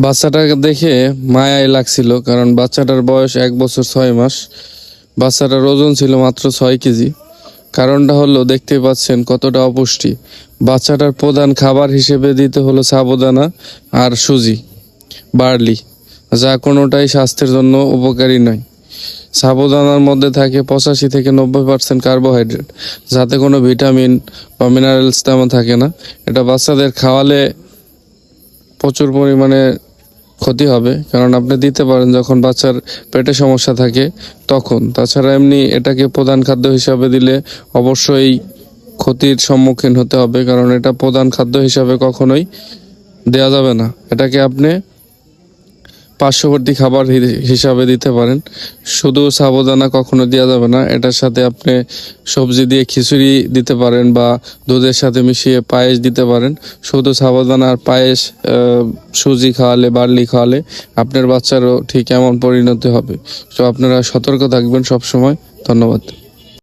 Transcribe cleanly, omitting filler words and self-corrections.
বাচ্চাটাকে দেখে মায়াই লাগছিল, কারণ বাচ্চাটার বয়স 1 বছর 6 মাস। বাচ্চাটার ওজন ছিল মাত্র 6 কেজি। কারণটা হলো দেখতে পাচ্ছেন কতটা অপুষ্টি। বাচ্চাটার প্রধান খাবার হিসেবে দিতে হলো সাবুদানা আর সুজি, বার্লি, যা কোনোটাই স্বাস্থ্যের জন্য উপকারী নয়। সাবুদানার মধ্যে থাকে 85 থেকে 90% কার্বোহাইড্রেট, যাতে কোনো ভিটামিন বা মিনারেলস তেমন থাকে না। এটা বাচ্চাদের খাওয়ালে প্রচুর পরিমাণে ক্ষতি হবে, কারণ আপনি দিতে পারেন যখন বাচ্চার পেটে সমস্যা থাকে তখন। তাছাড়া এমনি এটাকে প্রধান খাদ্য হিসাবে দিলে অবশ্যই ক্ষতির সম্মুখীন হতে হবে, কারণ এটা প্রধান খাদ্য হিসাবে কখনোই দেওয়া যাবে না। এটাকে আপনি পার্শ্ববর্তী খাবার হিসাবে দিতে পারেন। শুধু সাবুদানা কখনো দেওয়া যাবে না, এটার সাথে আপনি সবজি দিয়ে খিচুড়ি দিতে পারেন বা দুধের সাথে মিশিয়ে পায়েস দিতে পারেন। শুধু সাবুদানা আর পায়েস, সুজি খাওয়ালে, বার্লি খাওয়ালে আপনার বাচ্চারও ঠিক এমন পরিণতি হবে। তো আপনারা সতর্ক থাকবেন সব সময়। ধন্যবাদ।